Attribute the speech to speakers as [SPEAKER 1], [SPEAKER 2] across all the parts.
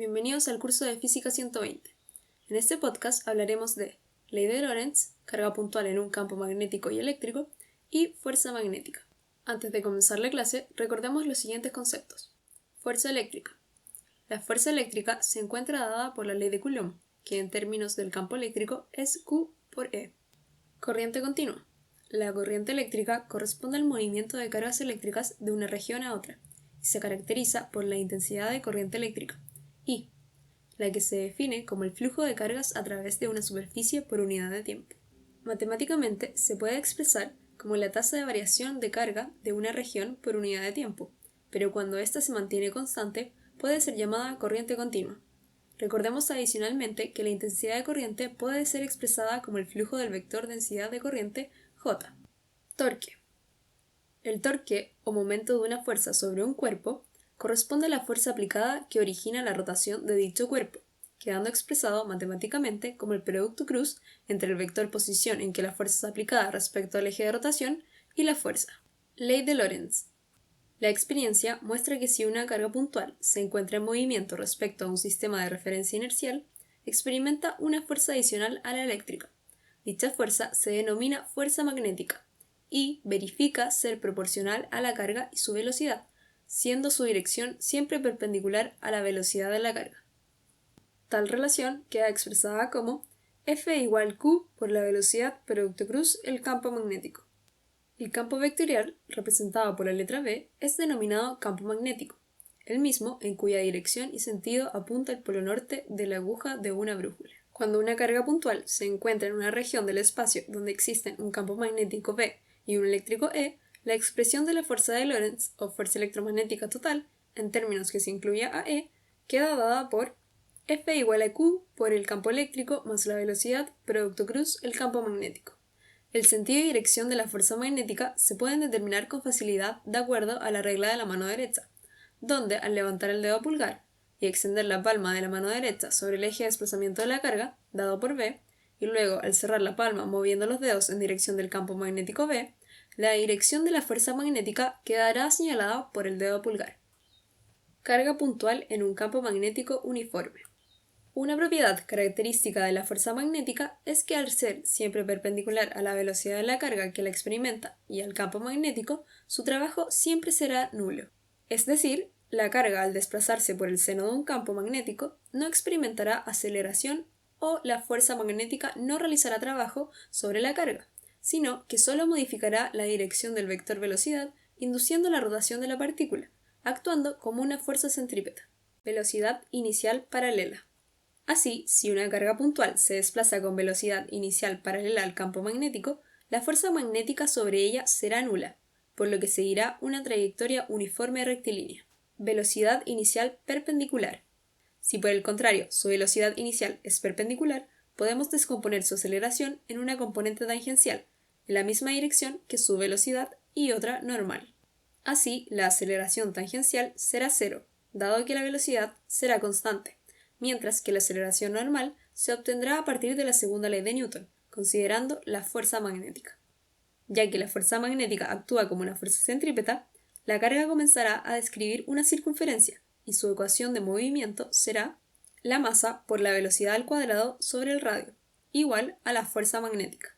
[SPEAKER 1] Bienvenidos al curso de Física 120. En este podcast hablaremos de ley de Lorentz, carga puntual en un campo magnético y eléctrico, y fuerza magnética. Antes de comenzar la clase, recordemos los siguientes conceptos. Fuerza eléctrica. La fuerza eléctrica se encuentra dada por la ley de Coulomb, que en términos del campo eléctrico es Q por E. Corriente continua. La corriente eléctrica corresponde al movimiento de cargas eléctricas de una región a otra, y se caracteriza por la intensidad de corriente eléctrica, I, la que se define como el flujo de cargas a través de una superficie por unidad de tiempo. Matemáticamente se puede expresar como la tasa de variación de carga de una región por unidad de tiempo, pero cuando ésta se mantiene constante puede ser llamada corriente continua. Recordemos adicionalmente que la intensidad de corriente puede ser expresada como el flujo del vector densidad de corriente J. Torque. El torque, o momento de una fuerza sobre un cuerpo, corresponde a la fuerza aplicada que origina la rotación de dicho cuerpo, quedando expresado matemáticamente como el producto cruz entre el vector posición en que la fuerza es aplicada respecto al eje de rotación y la fuerza. Ley de Lorentz. La experiencia muestra que si una carga puntual se encuentra en movimiento respecto a un sistema de referencia inercial, experimenta una fuerza adicional a la eléctrica. Dicha fuerza se denomina fuerza magnética y verifica ser proporcional a la carga y su velocidad, siendo su dirección siempre perpendicular a la velocidad de la carga. Tal relación queda expresada como F igual Q por la velocidad producto cruz el campo magnético. El campo vectorial, representado por la letra B, es denominado campo magnético, el mismo en cuya dirección y sentido apunta el polo norte de la aguja de una brújula. Cuando una carga puntual se encuentra en una región del espacio donde existen un campo magnético B y un eléctrico E, la expresión de la fuerza de Lorentz, o fuerza electromagnética total, en términos que se incluya a E, queda dada por F igual a Q por el campo eléctrico más la velocidad producto cruz el campo magnético. El sentido y dirección de la fuerza magnética se pueden determinar con facilidad de acuerdo a la regla de la mano derecha, donde al levantar el dedo pulgar y extender la palma de la mano derecha sobre el eje de desplazamiento de la carga, dado por B, y luego al cerrar la palma moviendo los dedos en dirección del campo magnético B, la dirección de la fuerza magnética quedará señalada por el dedo pulgar. Carga puntual en un campo magnético uniforme. Una propiedad característica de la fuerza magnética es que al ser siempre perpendicular a la velocidad de la carga que la experimenta y al campo magnético, su trabajo siempre será nulo. Es decir, la carga al desplazarse por el seno de un campo magnético no experimentará aceleración o la fuerza magnética no realizará trabajo sobre la carga, sino que solo modificará la dirección del vector velocidad induciendo la rotación de la partícula, actuando como una fuerza centrípeta. Velocidad inicial paralela. Así, si una carga puntual se desplaza con velocidad inicial paralela al campo magnético, la fuerza magnética sobre ella será nula, por lo que seguirá una trayectoria uniforme rectilínea. Velocidad inicial perpendicular. Si por el contrario su velocidad inicial es perpendicular, podemos descomponer su aceleración en una componente tangencial, en la misma dirección que su velocidad y otra normal. Así, la aceleración tangencial será cero, dado que la velocidad será constante, mientras que la aceleración normal se obtendrá a partir de la segunda ley de Newton, considerando la fuerza magnética. Ya que la fuerza magnética actúa como una fuerza centrípeta, la carga comenzará a describir una circunferencia, y su ecuación de movimiento será la masa por la velocidad al cuadrado sobre el radio, igual a la fuerza magnética.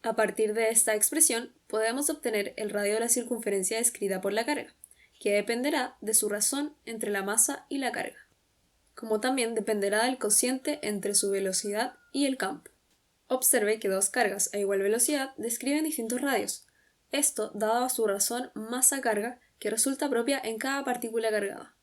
[SPEAKER 1] A partir de esta expresión, podemos obtener el radio de la circunferencia descrita por la carga, que dependerá de su razón entre la masa y la carga, como también dependerá del cociente entre su velocidad y el campo. Observe que dos cargas a igual velocidad describen distintos radios, esto dado a su razón masa-carga que resulta propia en cada partícula cargada.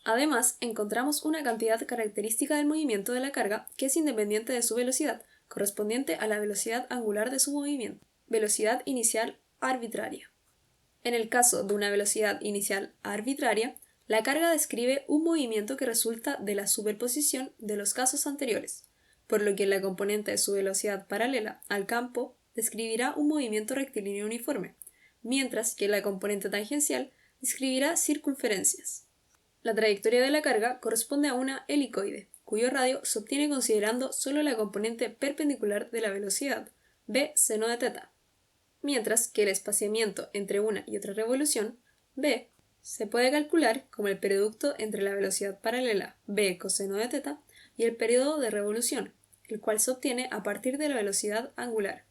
[SPEAKER 1] Además, encontramos una cantidad característica del movimiento de la carga que es independiente de su velocidad, correspondiente a la velocidad angular de su movimiento. Velocidad inicial arbitraria. En el caso de una velocidad inicial arbitraria, la carga describe un movimiento que resulta de la superposición de los casos anteriores, por lo que la componente de su velocidad paralela al campo describirá un movimiento rectilíneo uniforme, mientras que la componente tangencial describirá circunferencias. La trayectoria de la carga corresponde a una helicoide, cuyo radio se obtiene considerando solo la componente perpendicular de la velocidad, b seno de θ, mientras que el espaciamiento entre una y otra revolución, b, se puede calcular como el producto entre la velocidad paralela b coseno de θ y el periodo de revolución, el cual se obtiene a partir de la velocidad angular.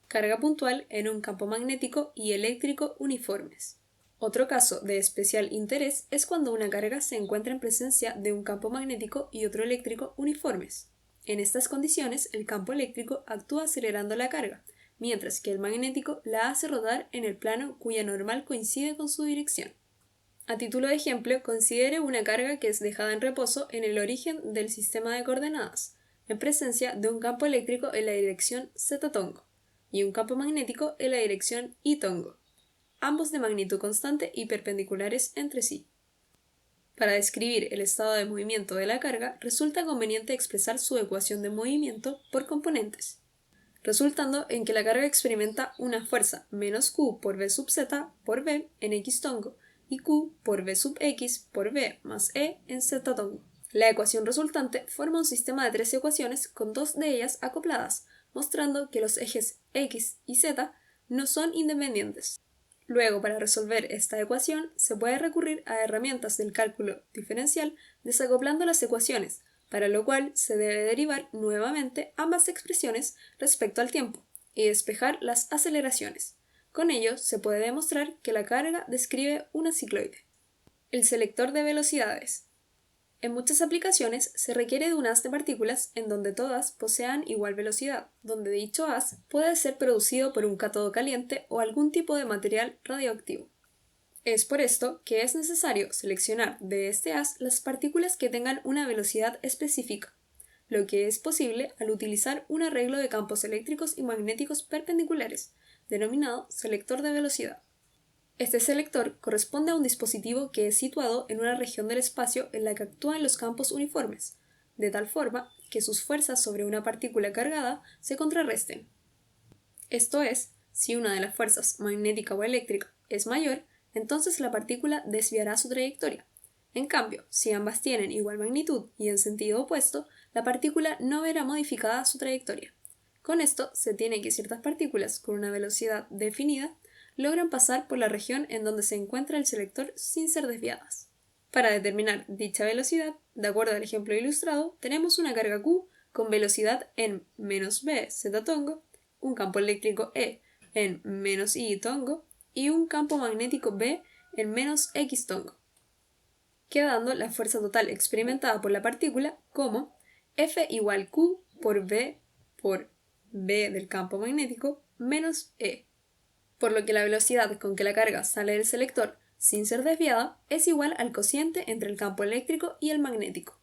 [SPEAKER 1] Carga puntual en un campo magnético y eléctrico uniformes. Otro caso de especial interés es cuando una carga se encuentra en presencia de un campo magnético y otro eléctrico uniformes. En estas condiciones, el campo eléctrico actúa acelerando la carga, mientras que el magnético la hace rodar en el plano cuya normal coincide con su dirección. A título de ejemplo, considere una carga que es dejada en reposo en el origen del sistema de coordenadas, en presencia de un campo eléctrico en la dirección z-tongo y un campo magnético en la dirección y-tongo, ambos de magnitud constante y perpendiculares entre sí. Para describir el estado de movimiento de la carga, resulta conveniente expresar su ecuación de movimiento por componentes, resultando en que la carga experimenta una fuerza menos Q por V sub Z por V en X tongo y Q por V sub X por V más E en Z tongo. La ecuación resultante forma un sistema de 3 ecuaciones con 2 de ellas acopladas, mostrando que los ejes X y Z no son independientes. Luego, para resolver esta ecuación, se puede recurrir a herramientas del cálculo diferencial desacoplando las ecuaciones, para lo cual se debe derivar nuevamente ambas expresiones respecto al tiempo y despejar las aceleraciones. Con ello, se puede demostrar que la carga describe una cicloide. El selector de velocidades. En muchas aplicaciones se requiere de un haz de partículas en donde todas posean igual velocidad, donde dicho haz puede ser producido por un cátodo caliente o algún tipo de material radioactivo. Es por esto que es necesario seleccionar de este haz las partículas que tengan una velocidad específica, lo que es posible al utilizar un arreglo de campos eléctricos y magnéticos perpendiculares, denominado selector de velocidad. Este selector corresponde a un dispositivo que es situado en una región del espacio en la que actúan los campos uniformes, de tal forma que sus fuerzas sobre una partícula cargada se contrarresten. Esto es, si una de las fuerzas, magnética o eléctrica, es mayor, entonces la partícula desviará su trayectoria. En cambio, si ambas tienen igual magnitud y en sentido opuesto, la partícula no verá modificada su trayectoria. Con esto se tiene que ciertas partículas con una velocidad definida logran pasar por la región en donde se encuentra el selector sin ser desviadas. Para determinar dicha velocidad, de acuerdo al ejemplo ilustrado, tenemos una carga Q con velocidad en -b z tongo, un campo eléctrico E en -i tongo y un campo magnético B en -x tongo, quedando la fuerza total experimentada por la partícula como F igual Q por B del campo magnético menos E, por lo que la velocidad con que la carga sale del selector sin ser desviada es igual al cociente entre el campo eléctrico y el magnético.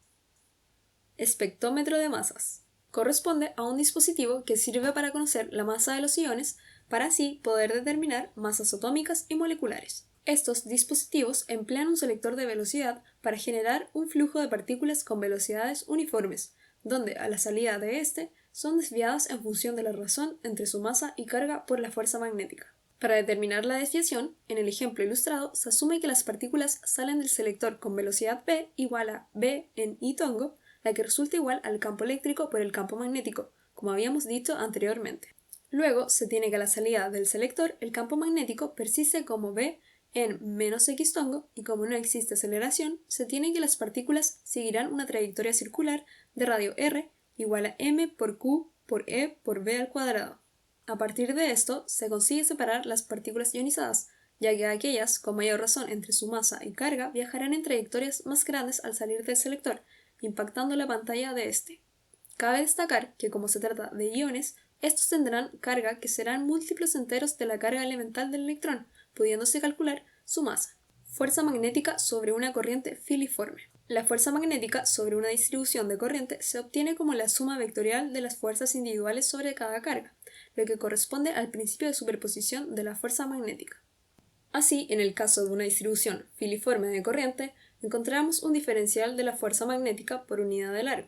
[SPEAKER 1] Espectrómetro de masas. Corresponde a un dispositivo que sirve para conocer la masa de los iones para así poder determinar masas atómicas y moleculares. Estos dispositivos emplean un selector de velocidad para generar un flujo de partículas con velocidades uniformes, donde a la salida de este son desviadas en función de la razón entre su masa y carga por la fuerza magnética. Para determinar la desviación, en el ejemplo ilustrado se asume que las partículas salen del selector con velocidad b igual a b en i tongo, la que resulta igual al campo eléctrico por el campo magnético, como habíamos dicho anteriormente. Luego se tiene que a la salida del selector el campo magnético persiste como b en -x tongo y como no existe aceleración, se tiene que las partículas seguirán una trayectoria circular de radio r igual a m por q por e por b al cuadrado. A partir de esto, se consigue separar las partículas ionizadas, ya que aquellas con mayor razón entre su masa y carga viajarán en trayectorias más grandes al salir del selector, impactando la pantalla de este. Cabe destacar que como se trata de iones, estos tendrán carga que serán múltiplos enteros de la carga elemental del electrón, pudiéndose calcular su masa. Fuerza magnética sobre una corriente filiforme. La fuerza magnética sobre una distribución de corriente se obtiene como la suma vectorial de las fuerzas individuales sobre cada carga, lo que corresponde al principio de superposición de la fuerza magnética. Así, en el caso de una distribución filiforme de corriente, encontramos un diferencial de la fuerza magnética por unidad de largo,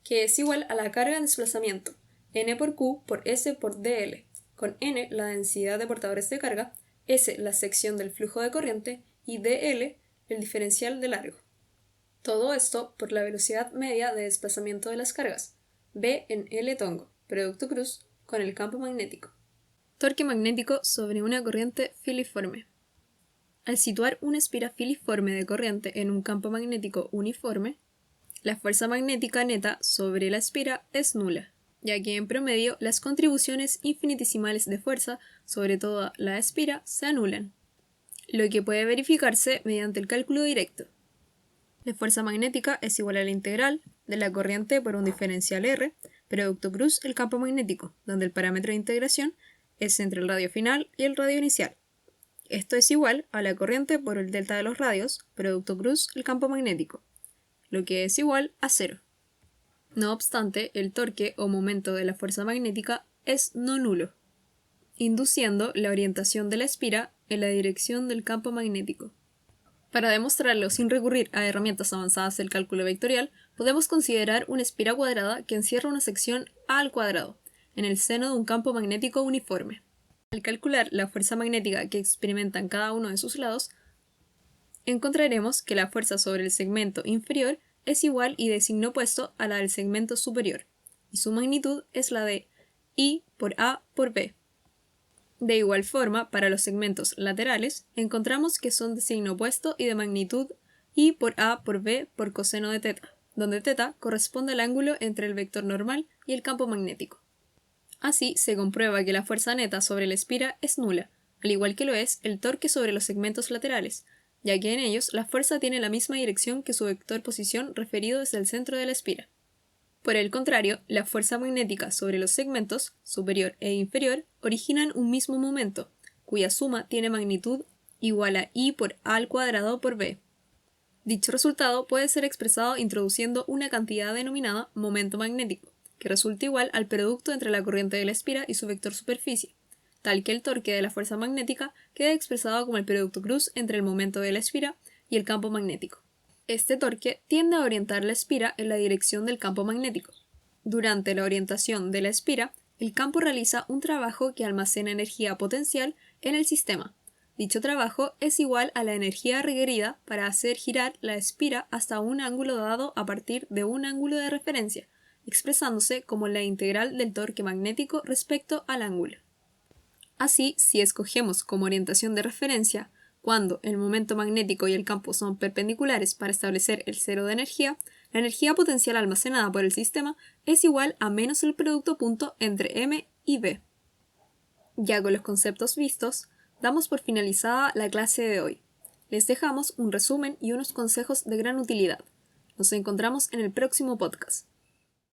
[SPEAKER 1] que es igual a la carga en desplazamiento, N por Q por S por dl, con N la densidad de portadores de carga, S la sección del flujo de corriente y dl el diferencial de largo. Todo esto por la velocidad media de desplazamiento de las cargas, B en L tongo, producto cruz, con el campo magnético. Torque magnético sobre una corriente filiforme. Al situar una espira filiforme de corriente en un campo magnético uniforme, la fuerza magnética neta sobre la espira es nula, ya que en promedio las contribuciones infinitesimales de fuerza sobre toda la espira se anulan, lo que puede verificarse mediante el cálculo directo. La fuerza magnética es igual a la integral de la corriente por un diferencial R, producto cruz el campo magnético, donde el parámetro de integración es entre el radio final y el radio inicial. Esto es igual a la corriente por el delta de los radios, producto cruz el campo magnético, lo que es igual a 0. No obstante, el torque o momento de la fuerza magnética es no nulo, induciendo la orientación de la espira en la dirección del campo magnético. Para demostrarlo sin recurrir a herramientas avanzadas del cálculo vectorial, podemos considerar una espira cuadrada que encierra una sección A al cuadrado, en el seno de un campo magnético uniforme. Al calcular la fuerza magnética que experimentan cada uno de sus lados, encontraremos que la fuerza sobre el segmento inferior es igual y de signo opuesto a la del segmento superior, y su magnitud es la de I por A por B. De igual forma, para los segmentos laterales, encontramos que son de signo opuesto y de magnitud I por A por B por coseno de θ, donde θ corresponde al ángulo entre el vector normal y el campo magnético. Así, se comprueba que la fuerza neta sobre la espira es nula, al igual que lo es el torque sobre los segmentos laterales, ya que en ellos la fuerza tiene la misma dirección que su vector posición referido desde el centro de la espira. Por el contrario, la fuerza magnética sobre los segmentos, superior e inferior, originan un mismo momento, cuya suma tiene magnitud igual a I por A al cuadrado por B. Dicho resultado puede ser expresado introduciendo una cantidad denominada momento magnético, que resulta igual al producto entre la corriente de la espira y su vector superficie, tal que el torque de la fuerza magnética queda expresado como el producto cruz entre el momento de la espira y el campo magnético. Este torque tiende a orientar la espira en la dirección del campo magnético. Durante la orientación de la espira, el campo realiza un trabajo que almacena energía potencial en el sistema. Dicho trabajo es igual a la energía requerida para hacer girar la espira hasta un ángulo dado a partir de un ángulo de referencia, expresándose como la integral del torque magnético respecto al ángulo. Así, si escogemos como orientación de referencia cuando el momento magnético y el campo son perpendiculares para establecer el cero de energía, la energía potencial almacenada por el sistema es igual a menos el producto punto entre M y B. Ya con los conceptos vistos, damos por finalizada la clase de hoy. Les dejamos un resumen y unos consejos de gran utilidad. Nos encontramos en el próximo podcast.